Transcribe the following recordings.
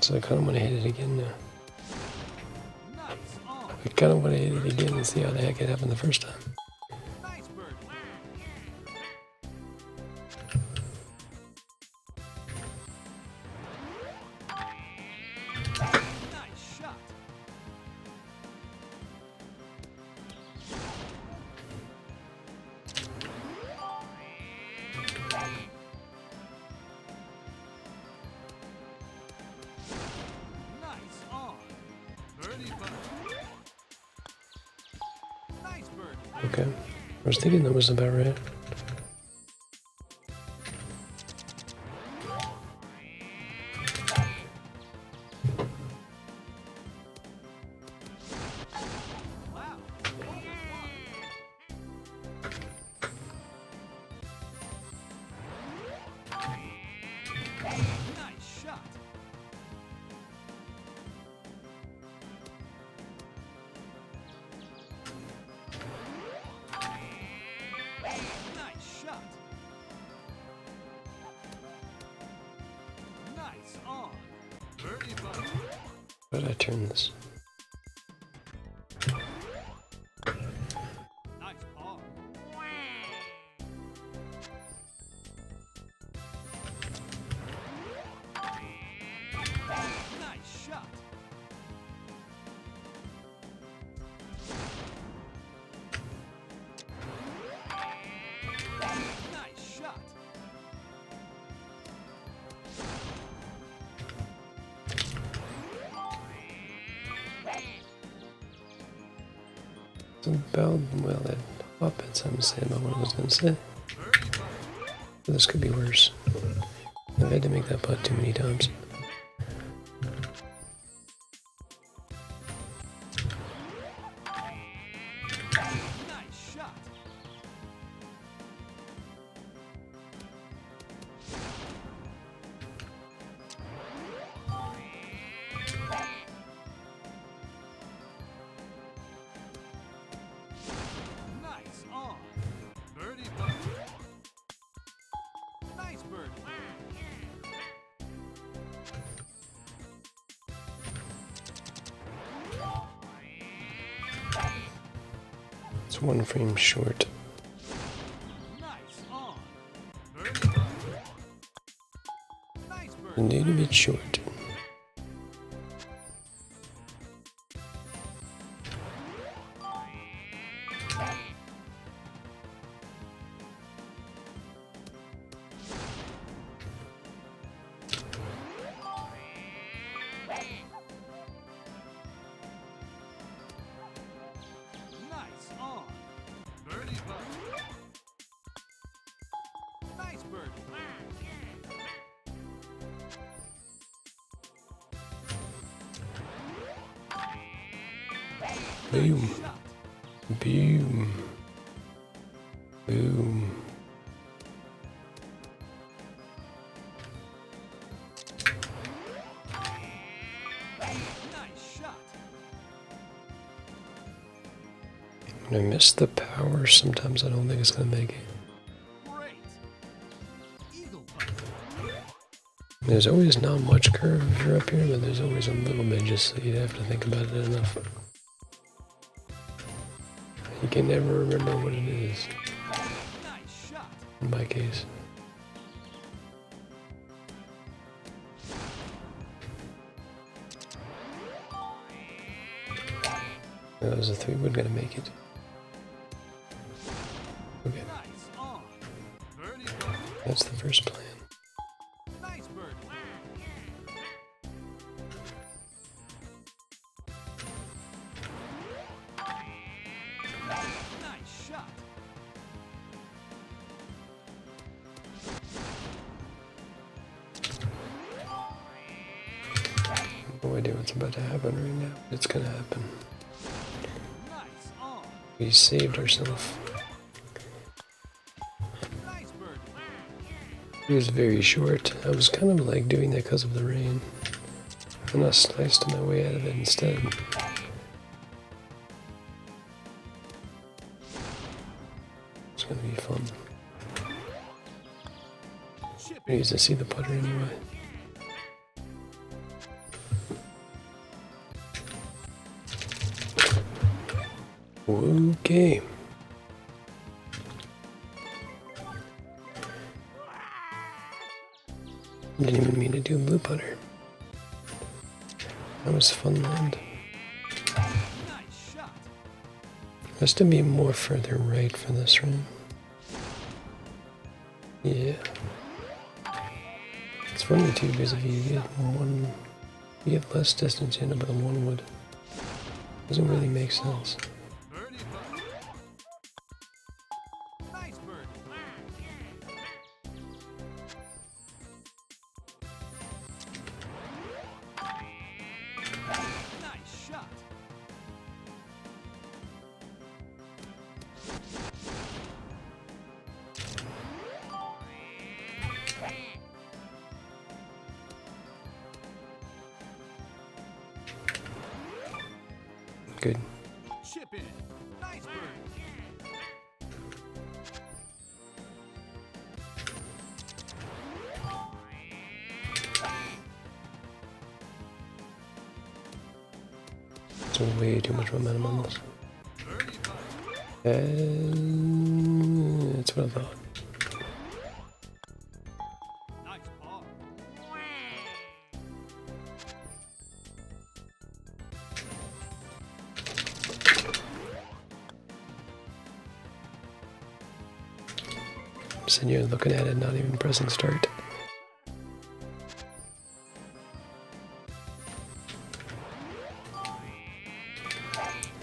So I kind of want to hit it again now. I kind of want to hit it again and see how the heck it happened the first time. Okay, I was thinking that was about right. How did I turn this? About, well, that up at something to say about what I was going to say. But this could be worse. I've had to make that putt too many times. It's one frame short. A little bit short. Boom. Boom. Boom. When I miss the power, sometimes I don't think it's going to make it. There's always not much curvature up here, but there's always a little bit, just so you'd have to think about it enough. You can never remember what it is. In my case. That was a 3 wood, gonna make it. Okay. That's the first plan. idea what's about to happen right now. It's gonna happen. We saved ourselves. It was very short. I was kind of like doing that because of the rain. And I sliced my way out of it instead. It's gonna be fun. I used to see the putter anyway. Okay. Didn't even mean to do a blue putter. That was fun land. Has to be more further right for this room. Yeah. It's funny too because if you get less distance, you end up with a 1 wood. Doesn't really make sense. Good. Chip in. Nice bird. There's way too much momentum on this. And that's what I thought. Nice ball. Sitting here looking at it, not even pressing start.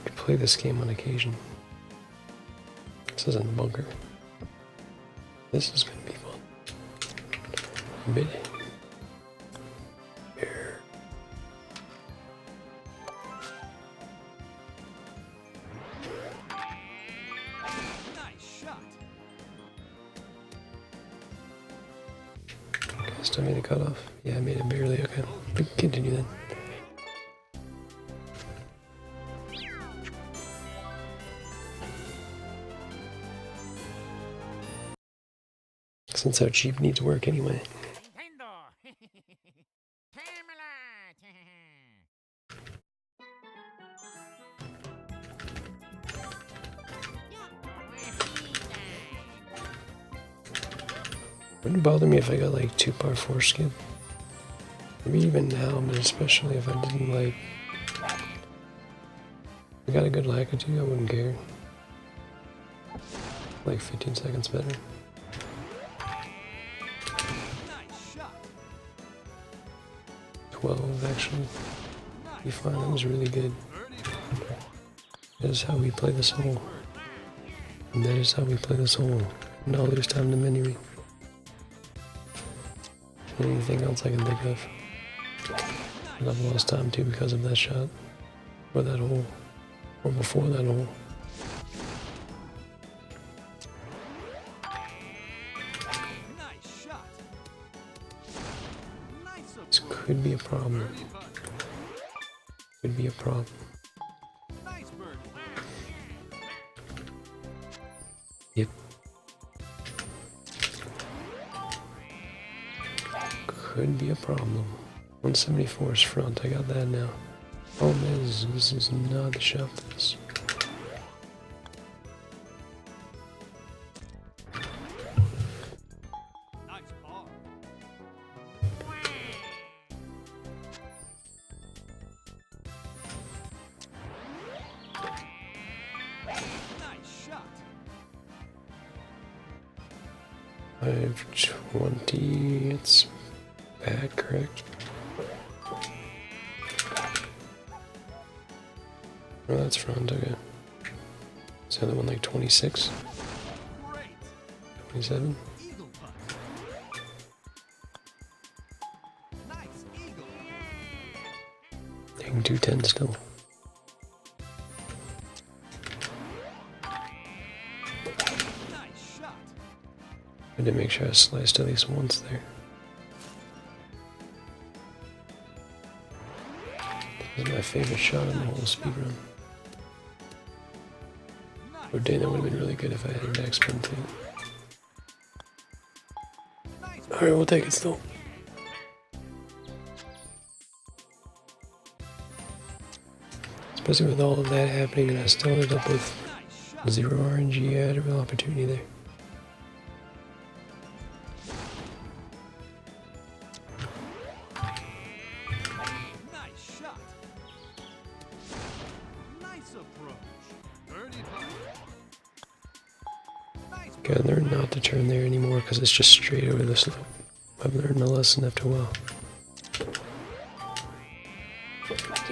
I play this game on occasion. This isn't the bunker. This is gonna be fun. Mid. Here. Nice shot. Still made a cutoff. Yeah, I made it barely. Okay, we can continue then. Since our cheap needs work anyway. Wouldn't bother me if I got like 2 par 4 skip. Maybe even now, but especially if I didn't like. I got a good lag or 2, I wouldn't care. Like 15 seconds better. Nice shot. 12 actually. You find that was really good. That is how we play this hole. And that is how we play this hole. No lose time to mini-ring. Anything else I can think of. And I've lost time too because of that shot. Or that hole. Or before that hole. Nice shot. Nice This could be a problem. Could be a problem. Nice bird. Yep. Could be a problem. 174 is front, I got that now. Oh man, this is not the shot for this. Nice ball. Nice shot. 520, it's back, correct? Oh, that's front, okay. Is the other one like 26? Great. 27? Eagle putt. Nice eagle. Being 210 still. Nice shot. I did make sure I sliced at least once there. This is my favorite shot in the whole speedrun. Oh dang, that would have been really good if I had a backspin too. Alright, we'll take it still. Especially with all of that happening, and I still ended up with 0 RNG. I had a real opportunity there. Nice shot. Nice approach. Birdie putt. Nice. Okay, I learned not to turn there anymore because it's just straight over the slope. I've learned my lesson after a while.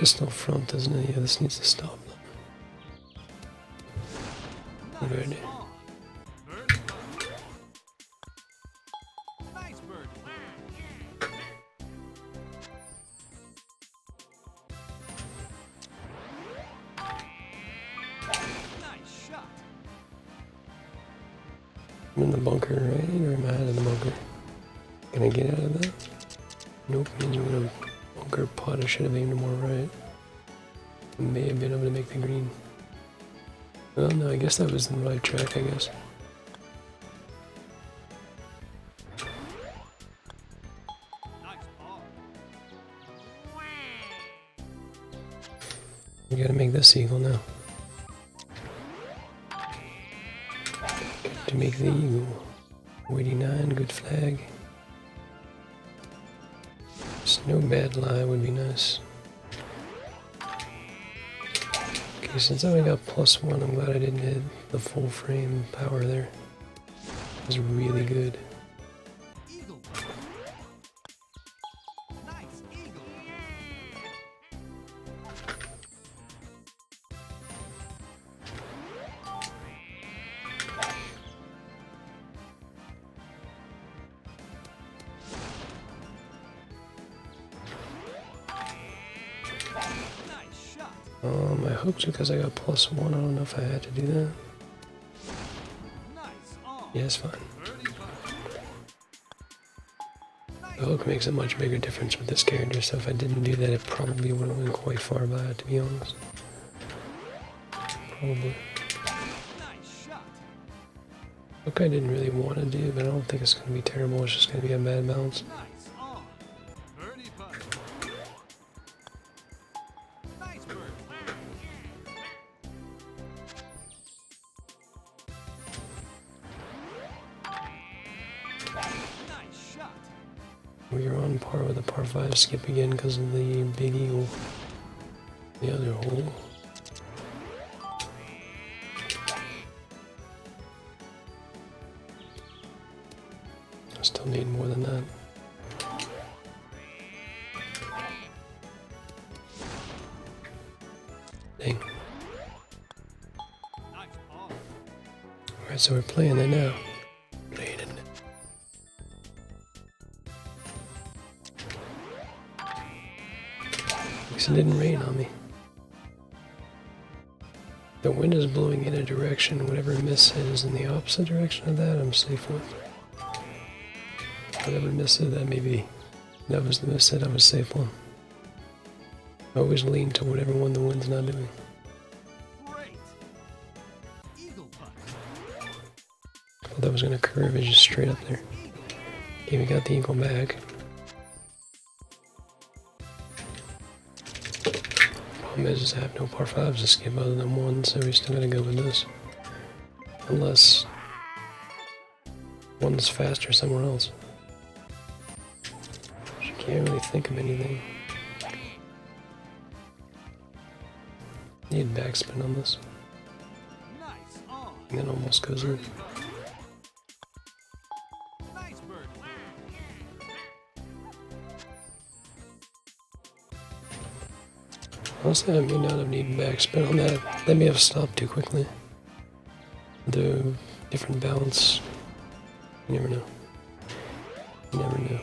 Just no front, doesn't it? Yeah, this needs to stop. Good. Nice on. Birdie putt. Nice birdie. Nice shot. I'm in the bunker, right? Or am I out of the bunker? Can I get out of that? Nope, means with a bunker putt, I should have aimed more right. May have been able to make the green. Well, no, I guess that was the right track, I guess. Nice ball. We gotta make this eagle now. To make the eagle. 89, good flag. Just no bad lie would be nice. Okay, since I only got +1, I'm glad I didn't hit the full frame power there. It was really good. Eagle. Nice eagle. Nice shot. I hooked because I got +1. I don't know if I had to do that. Nice on. Yeah, it's fine. Birdie putt. The hook makes a much bigger difference with this character, so if I didn't do that, it probably would have went quite far by it, to be honest. Probably. Nice shot. Hook I didn't really want to do, but I don't think it's going to be terrible. It's just going to be a bad bounce. Nice on. Birdie putt. Nice birdie. Nice shot. We are on par with a par 5 skip again because of the big eagle. The other hole. I still need more than that. Dang. Nice ball. Alright, so we're playing it now. Playing it. Because it didn't rain on me. The wind is blowing in a direction. Whatever miss is in the opposite direction of that, I'm safe with. Whatever miss is, that maybe that was the miss that I was safe on. I always lean to whatever one the wind's not doing. Great. Eagle putt. I thought that was going to curve it just straight up there. Okay, we got the eagle back. Problem is I have no par 5s to skip other than one, so we still gotta go with this. Unless one's faster somewhere else. She can't really think of anything. Need backspin on this. Nice on. And that almost goes in. Birdie putt. Nice birdie. Honestly, I may not have needed backspin on that. That may have stopped too quickly. The different balance. You never know. You never know.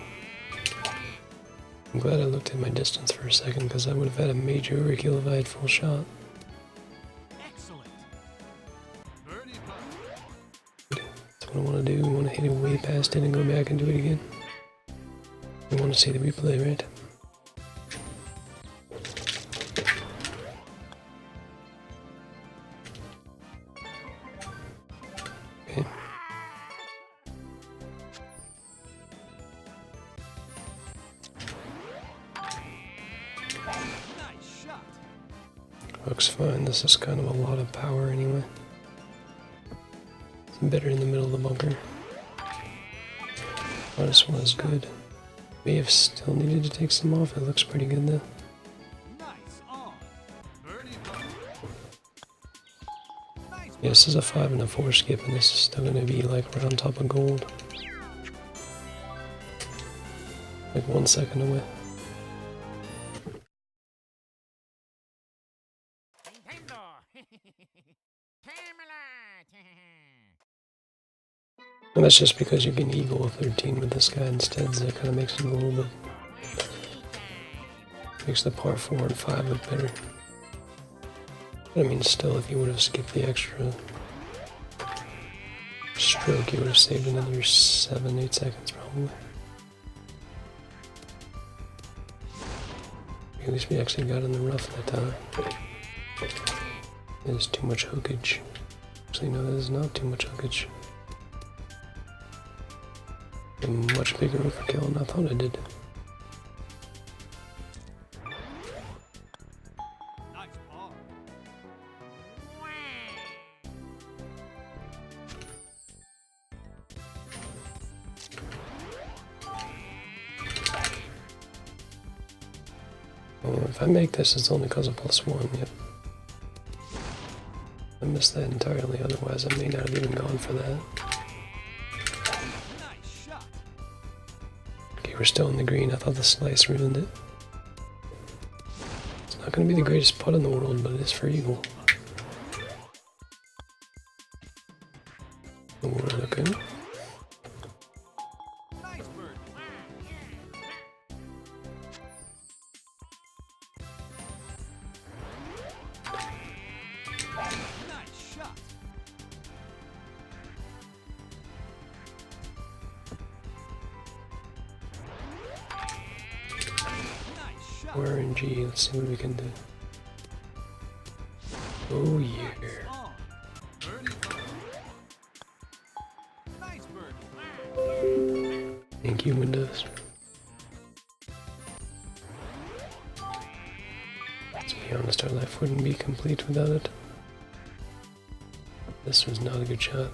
I'm glad I looked at my distance for a second because I would have had a major overkill if I had full shot. Excellent. Birdie putt. That's what I want to do. We want to hit it way past it and go back and do it again. We want to see the replay, right? Okay. Nice shot. Looks fine. This is kind of a lot of power anyway. It's better in the middle of the bunker. Oh, this one is good. May have still needed to take some off. It looks pretty good though. Nice on. Birdie putt. Nice. Yeah, this is a 5 and a 4 skip, and this is still going to be like right on top of gold. Like 1 second away. And that's just because you can eagle a 13 with this guy instead, so that kind of makes it a little bit... makes the par 4 and 5 look better. But I mean, still, if you would have skipped the extra stroke, you would have saved another 7-8 seconds probably. At least we actually got in the rough that time. There's too much hookage. Actually, no, that is not too much hookage. A much bigger overkill than I thought I did. Nice ball. If I make this, it's only because of +1, yep. I missed that entirely, otherwise I may not have even gone for that. Nice shot. Okay, we're still in the green. I thought the slice ruined it. It's not going to be the greatest putt in the world, but it is for eagle. Oh, we're looking. Nice bird. Nice shot. Nice shot. We're in G. Let's see what we can do. Oh, yeah. On. Birdie putt. Nice bird. Thank you, Windows. Let's be honest, our life wouldn't be complete without it. This was not a good shot.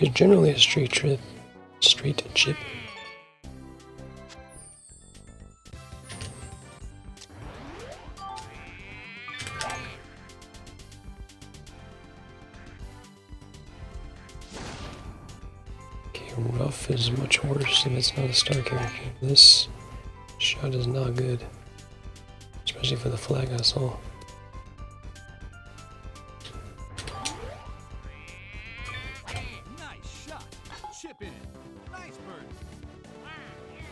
It's generally a straight chip. Okay, rough is much worse if it's not a star character. This shot is not good, especially for the flag I saw. Nice shot. Chip in. Nice bird.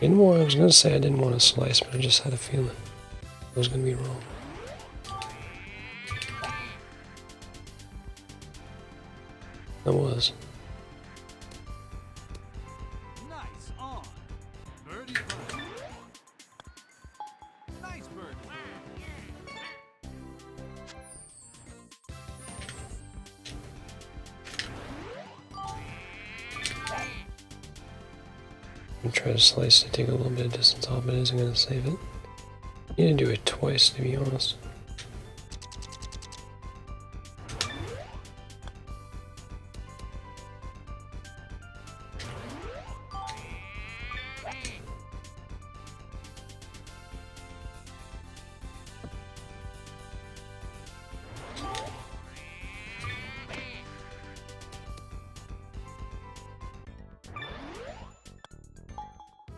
Anymore, I was gonna say I didn't want to slice, but I just had a feeling I was gonna be wrong. I was. Nice on. Birdie putt. Nice bird. I'm trying to slice to take a little bit of distance off, but it isn't gonna save it. You need to do it twice, to be honest.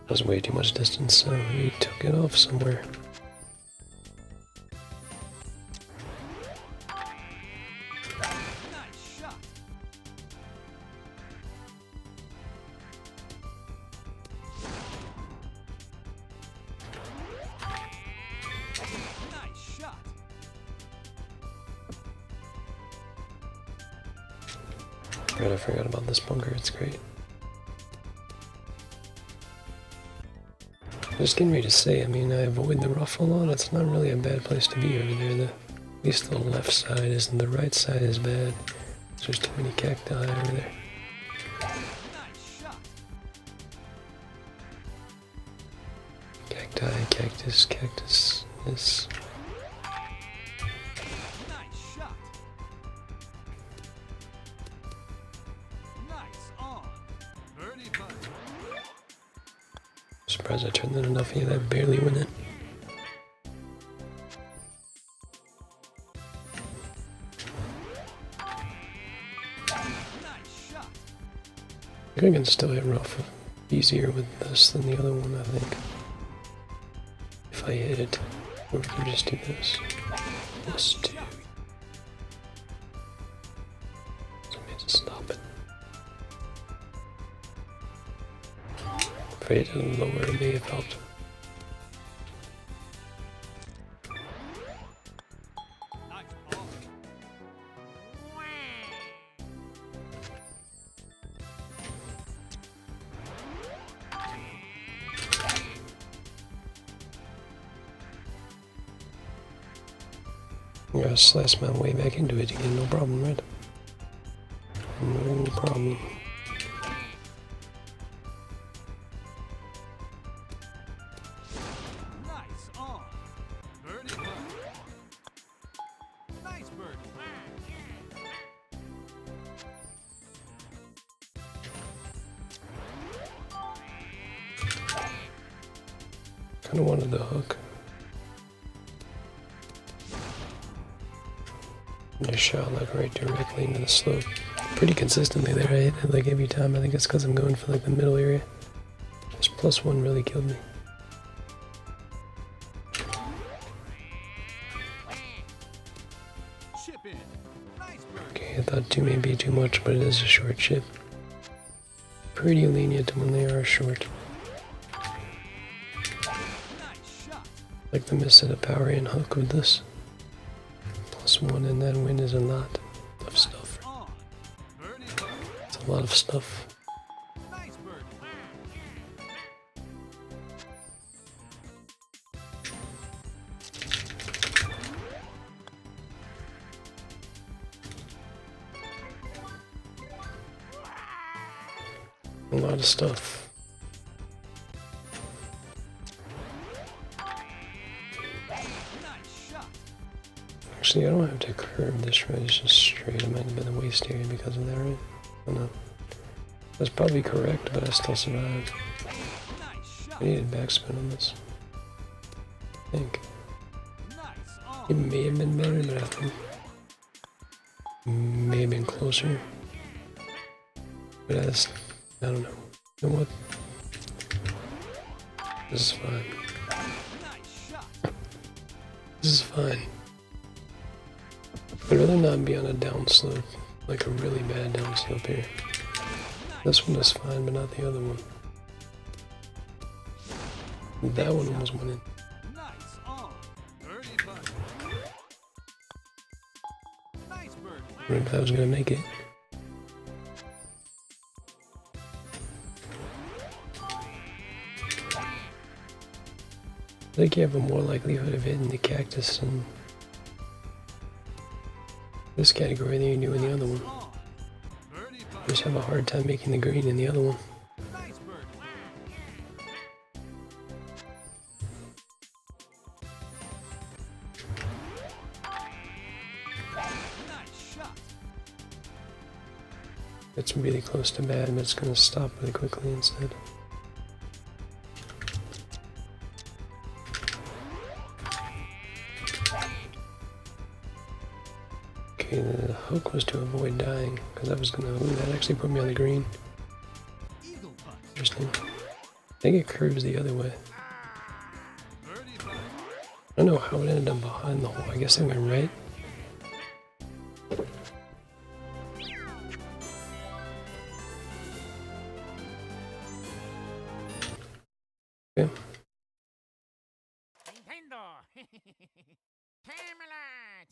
That was way too much distance, so he took it off somewhere. Nice Right, I forgot about this bunker, it's great. Just getting ready to say, I mean, I avoid the rough a lot. It's not really a bad place to be over there. At least the left side isn't. The right side is bad. There's too many cacti over there. Nice shot. Cacti, cactus, cactus, this. Nice shot. Nice on. Birdie putt. Surprised I turned that enough. Yeah, that barely went in. Nice shot. I think I can still hit rough easier with this than the other one, I think. If I hit it, or we can just do this. Plus 2. So I need to stop it. If I hit it lower, it may have helped. Nice ball. I'm gonna slice my way back into it again, no problem, right? No problem. Nice on. Birdie putt. Nice birdie. Kinda wanted the hook. Just shot like right directly into the slope. Pretty consistently there, I hit it like every time. I think it's because I'm going for like the middle area. This +1 really killed me. Chip in. Nice birdie. Okay, I thought 2 may be too much, but it is a short chip. Pretty lenient when they are short. Nice shot. Like the miss of the power in hook with this. +1 and that win is a lot of stuff. On. Birdie putt. It's a lot of stuff. Nice birdie. A lot of stuff. Nice shot. Actually, I don't have to curve this right, it's just straight. It might have been a waste area because of that, right? I don't know. That's probably correct, but I still survived. Nice shot. I needed backspin on this. I think. Nice It on. may have been better, but I think may have been closer. But I don't know. You know what? This is fine. Nice shot. This is fine. I'd rather not be on a downslope, like a really bad downslope here. This one is fine, but not the other one. That one almost went in. Nice on. Birdie putt. Nice birdie. I wonder if I was gonna make it. I think you have a more likelihood of hitting the cactus in this category than you do in the other one. On. Birdie You putt. just have a hard time making the green in the other one. Nice birdie. Nice shot. It's really close to bad, but it's gonna stop really quickly instead. Okay, the hook was to avoid dying, because I was gonna. Ooh, that actually put me on the green. Eagle putt. Interesting. I think it curves the other way. Birdie putt. I don't know how it ended up behind the hole. I guess it went right. Okay. Nintendo. Camelot.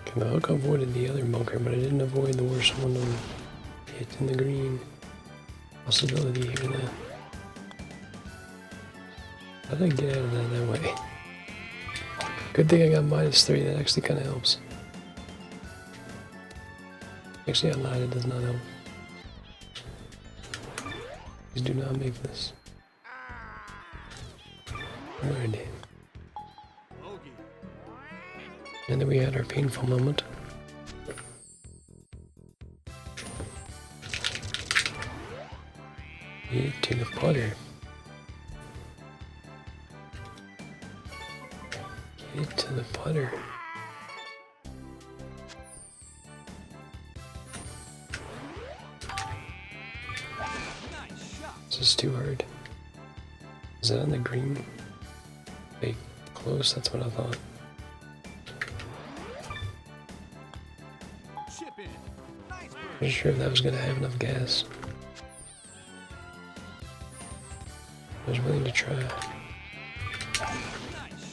Okay, the hook avoided the other bunker, but I didn't avoid the worst one on hit in the green. Possibility here though. How did I get out of that way? Good thing I got -3, that actually kind of helps. Actually, I lied, it does not help. Please do not make this. Alright. Bogey. And then we had our painful moment. Hit to the putter. Hit to the putter. Nice shot. This is too hard. Is that on the green? Hey, close, that's what I thought. Chip in. Nice I bird. wasn't sure if that was gonna have enough gas. I was willing to try. Nice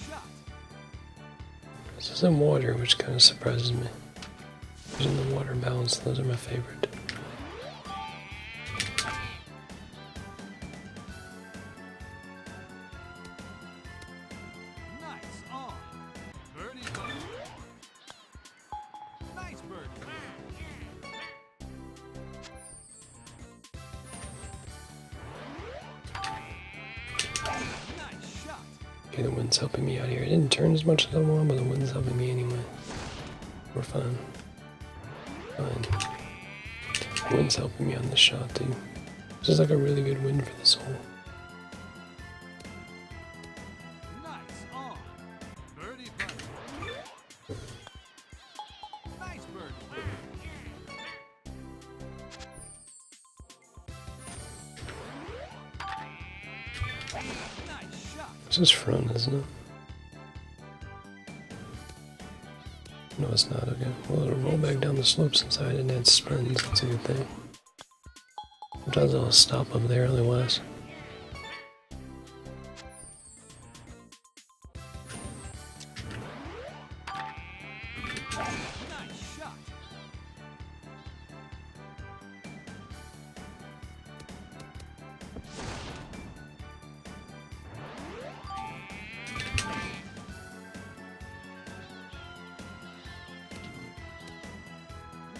shot. This is in water, which kind of surprises me. Using the water balance, those are my favorite. Nice on. Birdie putt. Nice bird. Nice shot. Okay, the wind's helping me out here. I didn't turn as much as I want, but the wind's helping me anyway. We're fine. Fine. The wind's helping me on this shot too. This is like a really good wind for this hole. Nice on. Birdie putt. Nice bird. Nice shot. This is front, isn't it? No, it's not. Okay. Well, it'll roll back down the slope since I didn't add spins. That's a good thing. Sometimes I'll stop up there otherwise. Nice shot.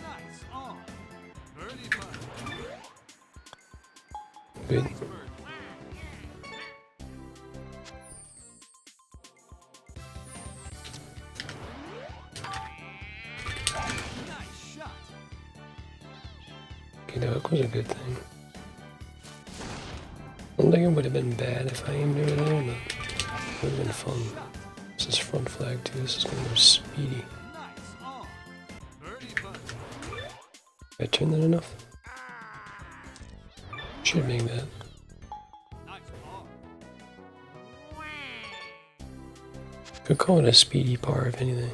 Nice on. Birdie putt. Good. Nice bird. Nice shot. Okay, the hook was a good thing. I don't think it would have been bad if I aimed over there, but it would have been fun. Shot. This is front flag too. This is going to go speedy. Nice on. Birdie putt. Did I turn that enough? Should make that. Nice par. Could call it a speedy par if anything.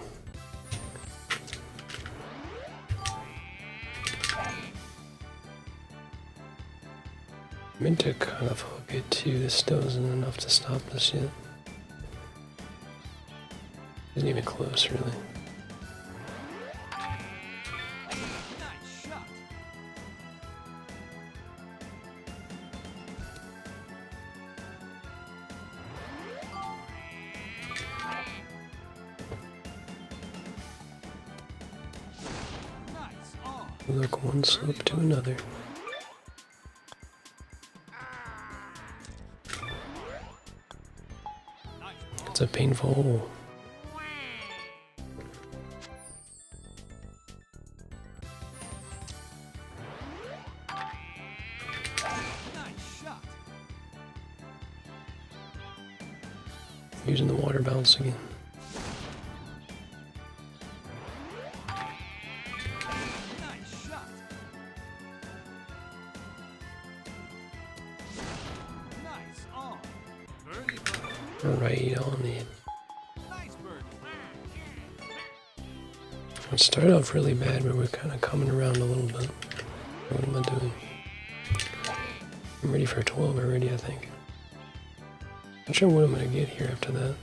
I meant to kind of hook it too. This still isn't enough to stop this yet. Isn't even close, really. Nice shot. Nice on. Look one slope to another. Nice It's a painful hole. Nice shot. Using the water bounce again. Nice shot. Nice on. Birdie putt. Right on it. Nice bird. It started off really bad, but we're kind of coming around a little bit. What am I doing? I'm ready for a 12 already, I think. Not sure what I'm going to get here after that.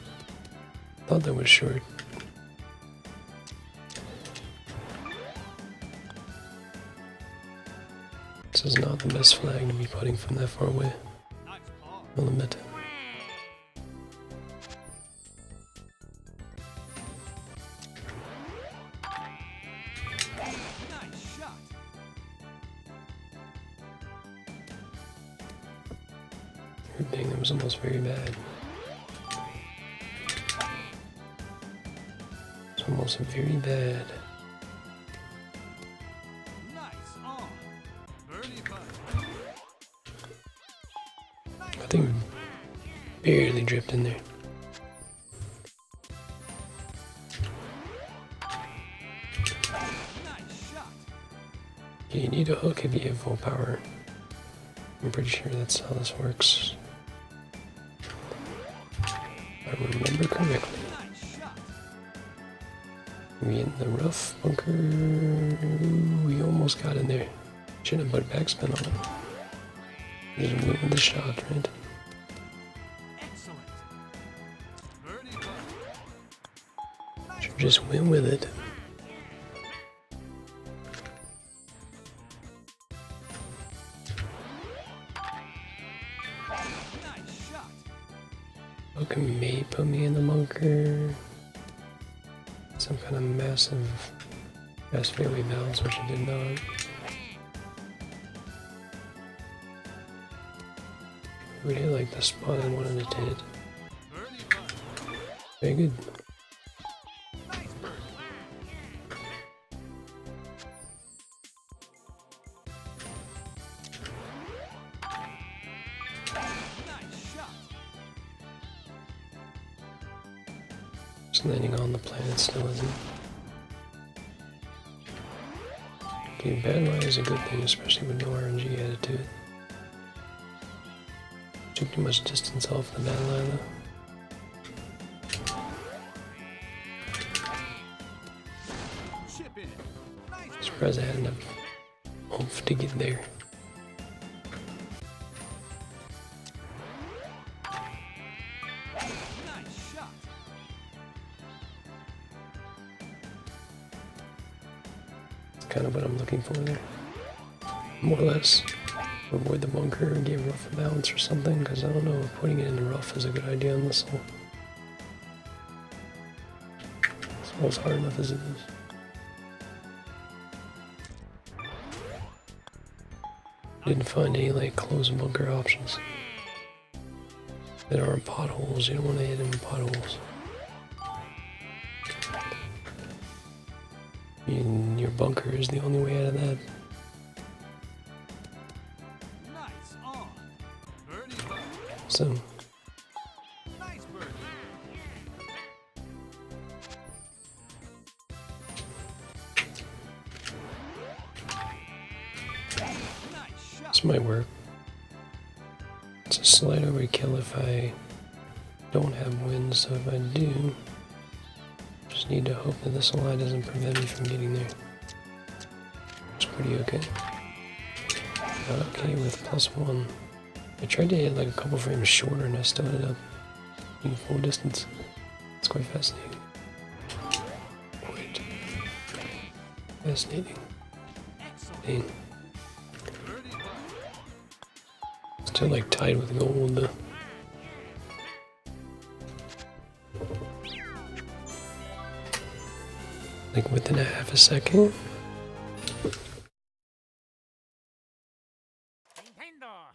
Thought that was short. is not the best flag to be putting from that far away. Nice par. I'll admit. Nice shot. Dang, that was almost very bad. It's almost very bad. Nice on. Birdie putt. I think we barely dripped in there. Nice shot. You need a hook if you have full power. I'm pretty sure that's how this works. If I remember correctly. Nice shot. We in the rough bunker. Ooh, we almost got in there. Shouldn't have put backspin on it. Just went with the shot, right? Excellent. Birdie putt. Should just went with it. Nice shot. Hook may put me in the bunker. Some kind of massive fast fairway bounce, which it did not. We did like the spot I wanted it to hit. Birdie putt. Very good. Nice birdie. Nice shot. Just landing on the planet still isn't. Okay, bad lie is a good thing, especially with no RNG added to it. Took too much distance off the bad lie though. Chip in. Nice birdie. Surprised I had enough oomph to get there. Nice shot. That's kind of what I'm looking for there. More or less. Avoid the bunker and get rough bounce or something, because I don't know if putting it in the rough is a good idea on this hole. This hole's hard enough as it is. Didn't find any like closed bunker options that aren't potholes. You don't want to hit them in potholes. Your bunker is the only way out of that. Nice on. Birdie putt. So Nice birdie. Nice shot. this might work. It's a slight overkill if I don't have wind, so if I do, just need to hope that this line doesn't prevent me from getting there. It's pretty okay. Not okay with +1. I tried to hit like a couple frames shorter and I still ended up in full distance. It's quite fascinating. Quite fascinating. Excellent. Dang. Birdie putt. Still like tied with gold though. Like within a half a second. Nintendo.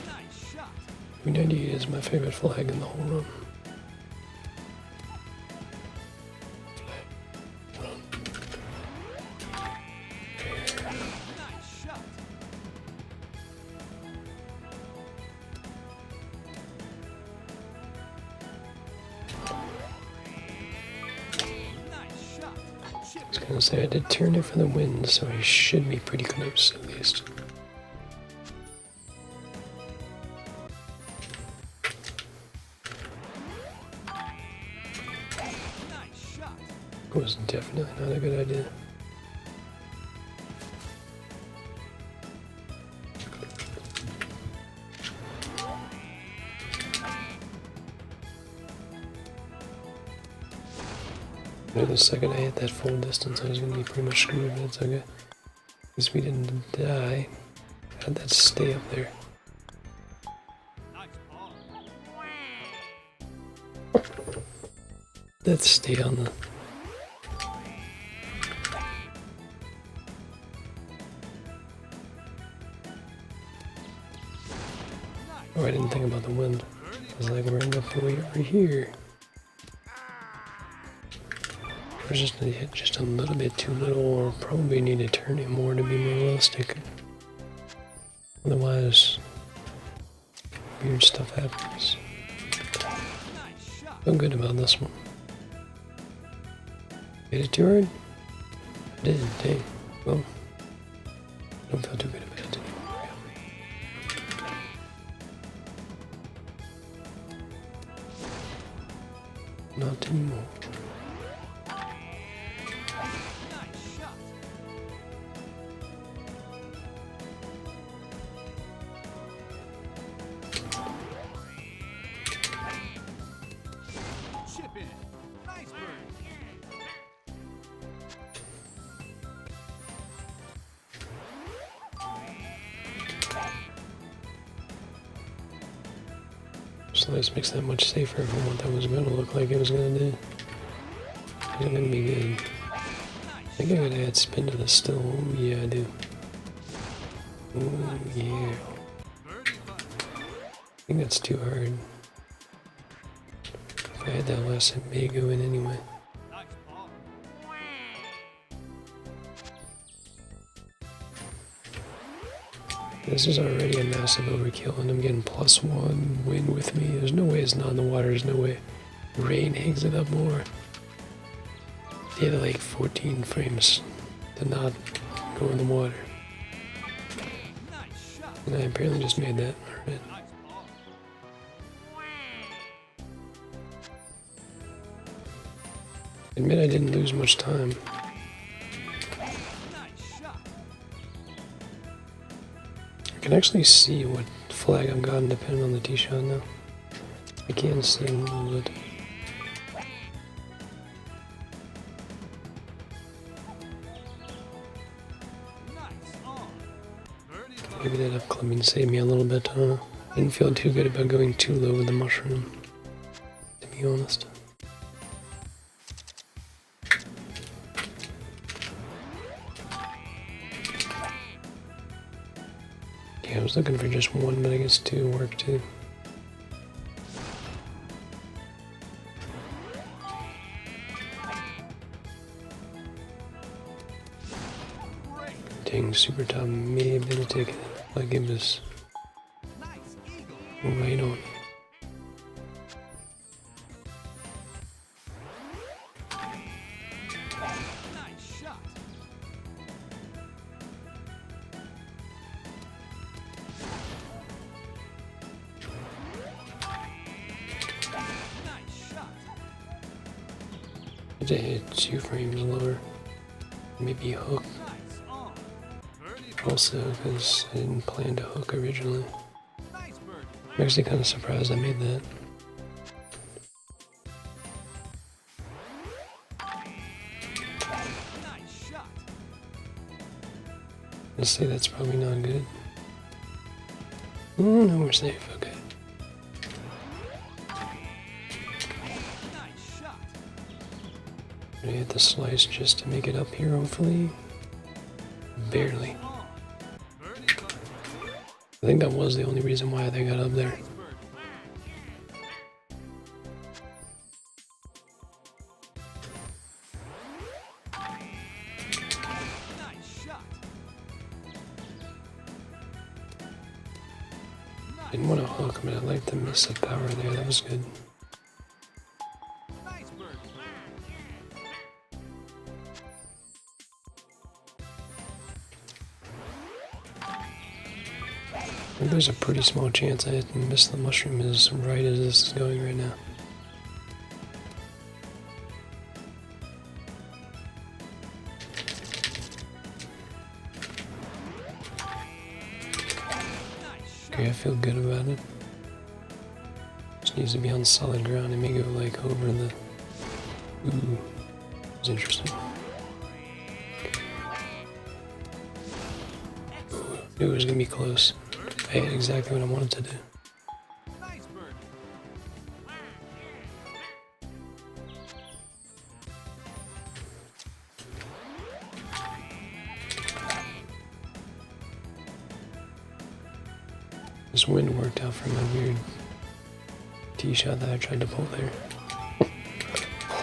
Nice shot. 398 is my favorite flag in the whole run. Nice shot. Nice shot. Chip I was in. gonna say I did turn it for the wind, so he should be pretty close at least. Nice shot. It was definitely not a good idea. I knew the second I hit that full distance, I was gonna be pretty much screwed, but it's okay. At least we didn't die. How'd that stay up there? Nice ball. Let's stay on the... Oh, I didn't think about the wind. I was like, we're end up way over here. We're just gonna hit just a little bit too little, or probably need to turn it more to be more realistic. Otherwise, weird stuff happens. Nice shot. Feel good about this one. Hit it too hard? Did, dang. Well, don't feel too good about it anymore. Not anymore. Nice shot. Chip in. Nice bird. Slice makes that much safer from what that was going to look like it was going to do. It's going to be good. I think I gotta add spin to this still. Oh, yeah, I do. Oh, yeah. Birdie putt. I think that's too hard. If I had that last, it may go in anyway. Nice ball. This is already a massive overkill, and I'm getting +1 wind with me. There's no way it's not in the water. There's no way. Rain hangs it up more. They had like 14 frames to not go in the water. Nice shot. And I apparently just made that. Alright. Nice ball. Admit I didn't lose much time. Nice shot. I can actually see what flag I've gotten depending on the tee shot now. I can see a little bit. Nice on. Birdie putt. Maybe that upclimbing saved me a little bit. Didn't feel too good about going too low with the mushroom, to be honest. Yeah, I was looking for just one, but I guess two worked too. Great. Dang, super top may have been a ticket. Like it was Nice eagle. right on. Nice shot. Nice shot. I just hit 2 frames lower. Maybe hook Nice on. Birdie putt. also, because I didn't plan to hook originally. Nice birdie. I'm actually kind of surprised I made that. Nice shot. Let's say that's probably not good. Oh, no, we're safe. Okay. Nice shot. I'm gonna hit the slice just to make it up here, hopefully. Barely. On. Birdie putt. I think that was the only reason why they got up there. Nice birdie. Nice shot. Didn't want to hook, but I like the miss of power there. That was good. Nice birdie. I think there's a pretty small chance I miss the mushroom as right as this is going right now. Nice shot. Okay, I feel good about it. Just needs to be on solid ground. It may go like over the... Ooh. It's interesting. Ooh, knew it was gonna be close. I had exactly what I wanted to do. Nice birdie. This wind worked out for my weird tee shot that I tried to pull there.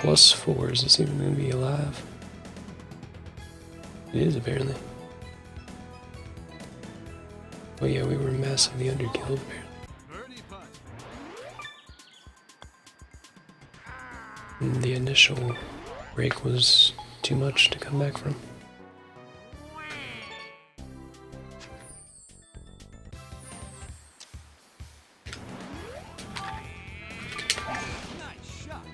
+4, is this even gonna be alive? It is apparently. Oh yeah, we were massively underkilled apparently. Birdie putt. And the initial break was too much to come back from. Nice shot.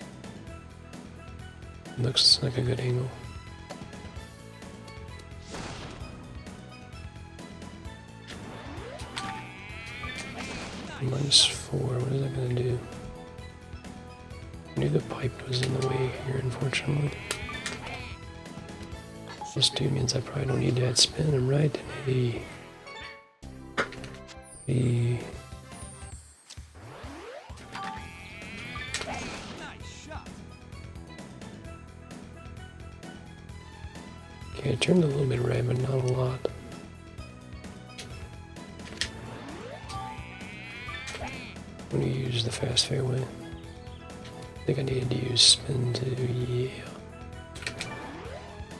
Looks like a good angle. -4, what is that gonna do? I knew the pipe was in the way here, unfortunately. +2 means I probably don't need that spin. I'm right. The Nice shot. okay, I turned a little bit right, but not a lot. I'm gonna use the fast fairway. I think I needed to use spin too, yeah.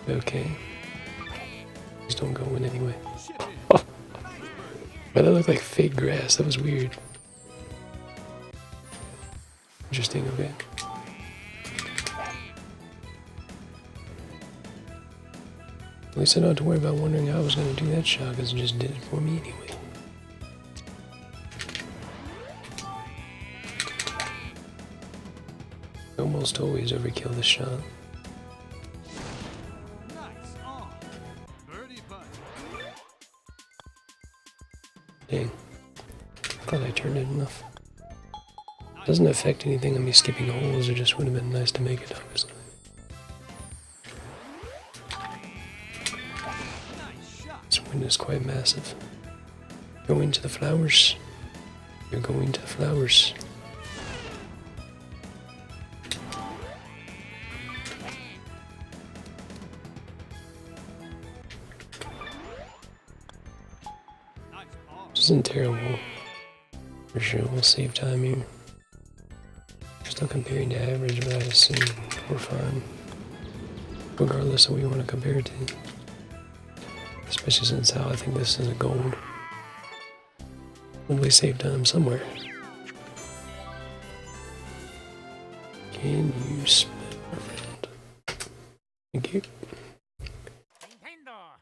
Okay. Please don't go in anyway. Chip in. Oh, Nice birdie. but that looked like fake grass. That was weird. Interesting, okay. At least I don't have to worry about wondering how I was going to do that shot because it just did it for me anyway. I almost always overkill this shot. Nice on. Birdie putt. Dang. I thought I turned it enough. Doesn't affect anything on me skipping holes, it just would have been nice to make it, obviously. Nice shot. This wind is quite massive. Going to the flowers. You're going to the flowers. Nice on. This isn't terrible. For sure, we'll save time here. Still comparing to average, but I assume we're fine. Regardless of what you want to compare it to. Especially since how I think this is a gold. Hopefully save time somewhere. Can you spin around? Thank you. Nintendo.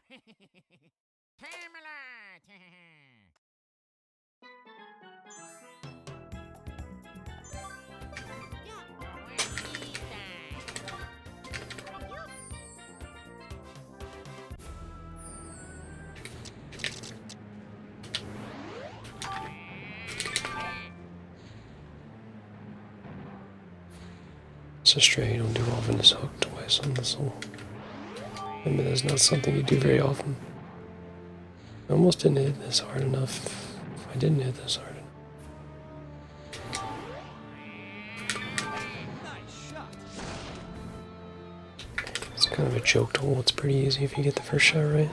Camelot. It's a stray you don't do often, is hook twice on this hole. I mean, that's not something you do very often. I almost didn't hit this hard enough. I didn't hit this hard enough. Nice shot. It's kind of a choked hole. It's pretty easy if you get the first shot right.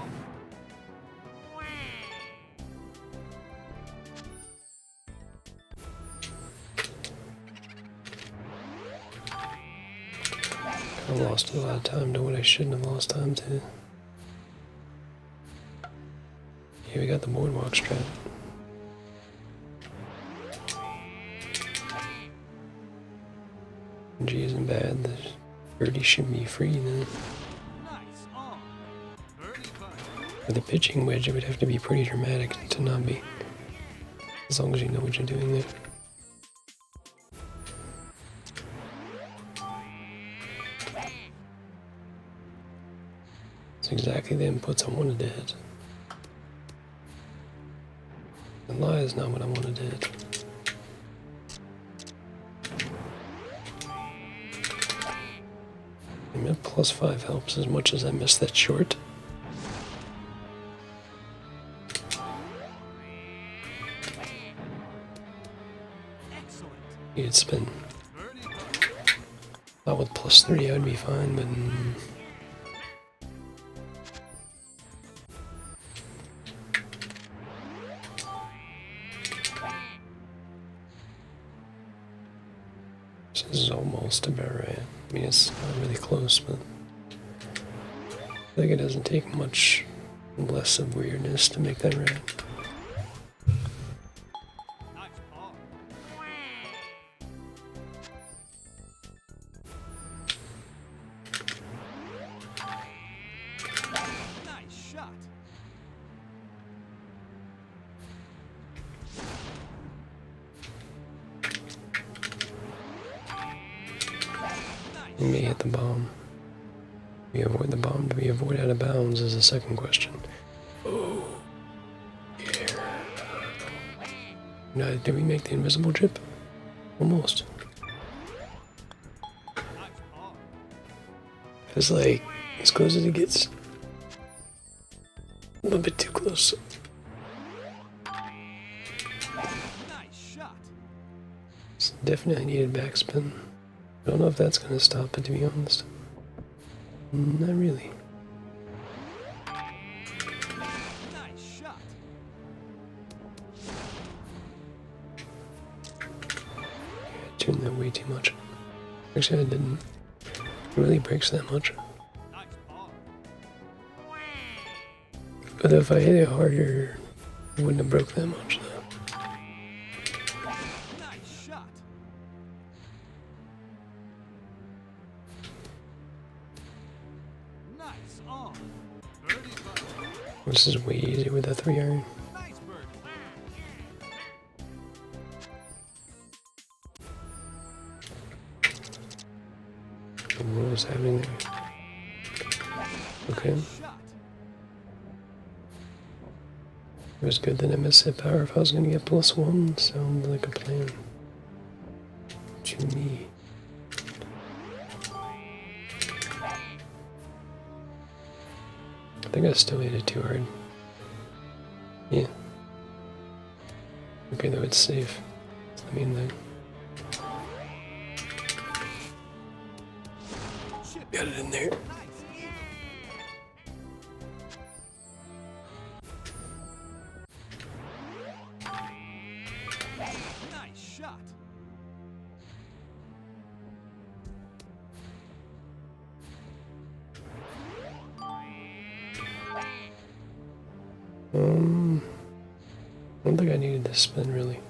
I lost a lot of time to what I shouldn't have lost time to. Yeah, we got the boardwalk strat. G isn't bad. The birdie should be free then. Nice on. Birdie putt. With a pitching wedge, it would have to be pretty dramatic to not be. As long as you know what you're doing there. It's exactly the inputs I wanted to hit. The lie is not what I wanted to hit. Yeah, +5 helps as much as I missed that short. Excellent. Needed spin. Birdie putt. Thought with +3 I would be fine, but this is almost about right. I mean, it's not really close, but I think it doesn't take much less of weirdness to make that right. Nice par. Nice shot. We may hit the bomb. We avoid the bomb. Do we avoid out of bounds is the second question. Oh, yeah. Now, did we make the invisible chip? Almost. Nice par. It's like as close as it gets. A little bit too close. Nice shot. It's definitely needed backspin. I don't know if that's gonna stop it, to be honest. Not really. Nice shot. I turned that way too much. Actually, I didn't. It really breaks that much. Nice par. But if I hit it harder, it wouldn't have broke that much, though. Nice shot. Nice on. Birdie putt. This is way easier with a 3-iron. Nice birdie. What was happening there? Okay. Shot. It was good that I missed hit power. If I was going to get +1, sounds like a plan. To me. I think I still hit it too hard. Yeah. Okay, though it's safe. I mean, Chip. got it in there. Nice. Nice shot. I don't think I needed this spin, really.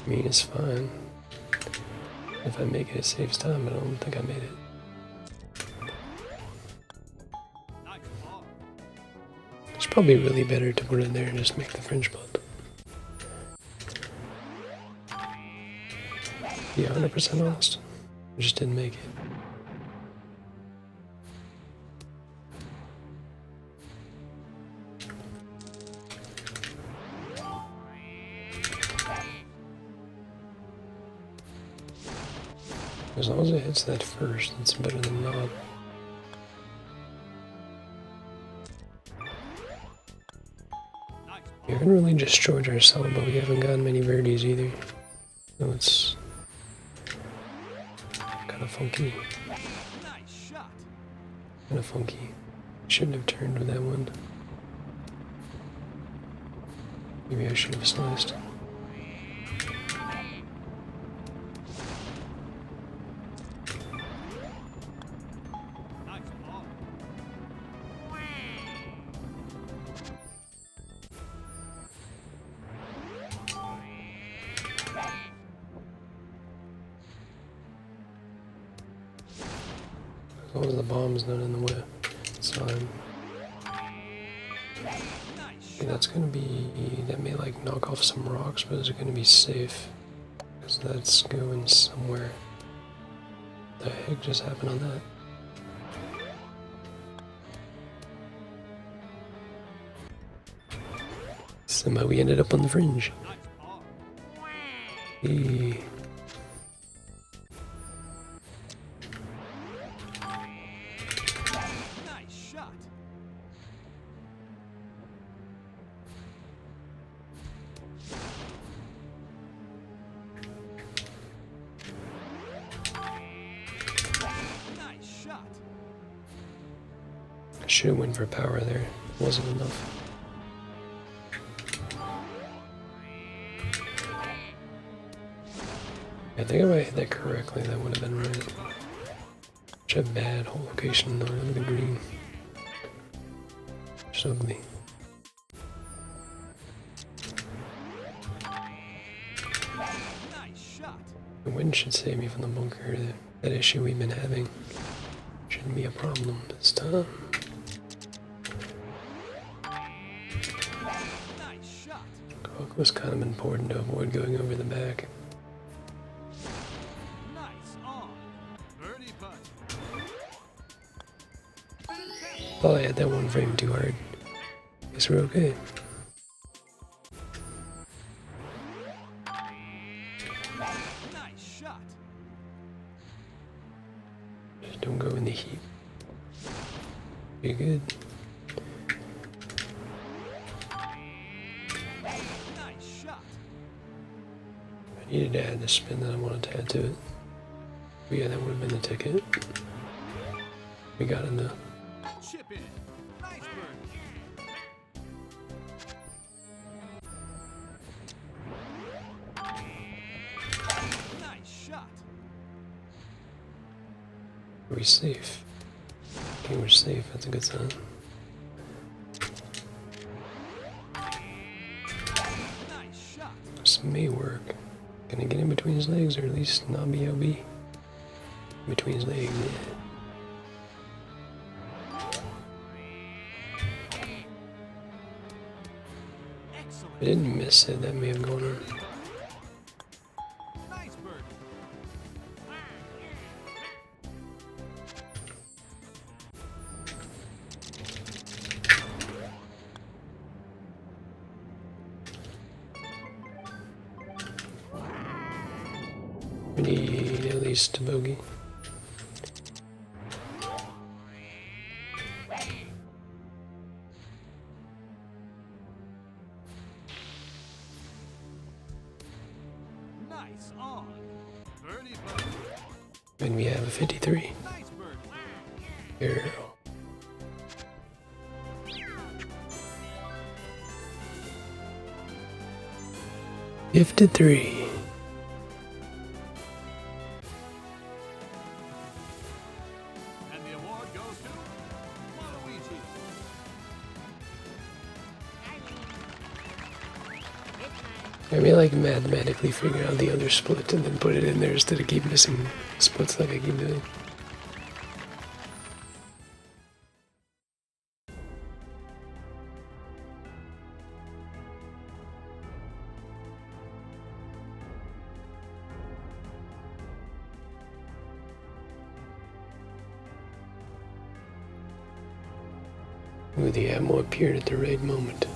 I mean, it's fine. If I make it, it saves time, but I don't think I made it. Nice par. It's probably really better to put it in there and just make the fringe putt. Yeah, 100% honest. I just didn't make it. As long as it hits that first, it's better than not. Nice We haven't really destroyed ourselves, but we haven't gotten many birdies either. So it's kind of funky. Nice shot. Kind of funky. Shouldn't have turned with that one. Maybe I should have sliced. Nice par. As long as the bomb's not in the way, it's fine. Nice Okay, that's gonna be, that may like knock off some rocks, but is it gonna be safe? Because that's going somewhere. The heck just happened on that? Somehow we ended up on the fringe. Nice par. Hey. Should have went for power there. Wasn't enough. I think if I hit that correctly, that would have been right. Such a bad whole location though. Look at the green. It's ugly. Nice shot. The wind should save me from the bunker. That issue we've been having shouldn't be a problem this time. Nice shot. Hook was kind of important to avoid going over the back. Nice on. Birdie putt. Thought I had that one frame too hard. Guess we're okay. Nice shot. Just don't go in the heat. Be good. Nice shot. I needed to add the spin that I wanted to add to it. But yeah, that would have been the ticket. We got in the Chip in. Nice bird. Nice shot. Are we safe? Okay, we're safe. That's a good sign. Nice shot. This may work. Can I get in between his legs, or at least not BLB? Between his legs, yeah. Excellent. If I didn't miss it, that may have gone on. Nice bird. We need at least a bogey. Nice on. Birdie putt. And we have a 53. Nice bird. Here. Gifted 3. And the award goes to Waluigi. I may like mathematically figure out the other split and then put it in there instead of keep missing splits like I keep doing. Ooh, the ammo appeared at the right moment.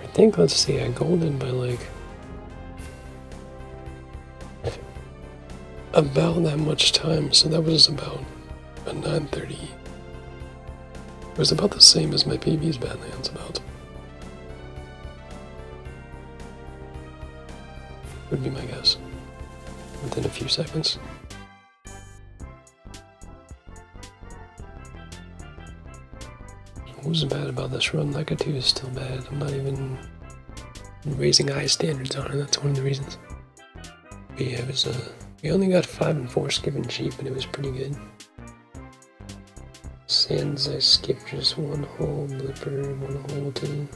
I think, let's see, I golden by like about that much time, so that was about a 9:30. It was about the same as my PB's Badlands, about. Would be my guess. Within a few seconds. What was bad about this run? Like a 2 is still bad. I'm not even raising high standards on it. That's one of the reasons. But yeah, it was we only got 5 and 4 skipping cheap, and it was pretty good. Sands, I skipped just 1 hole. Blipper, 1 hole 2.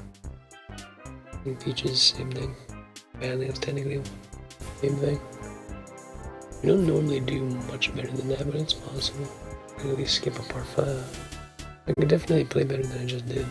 And Peaches, same thing. Badlands, technically, same thing. We don't normally do much better than that, but it's possible. I can at least skip a par 5. I could definitely play better than I just did.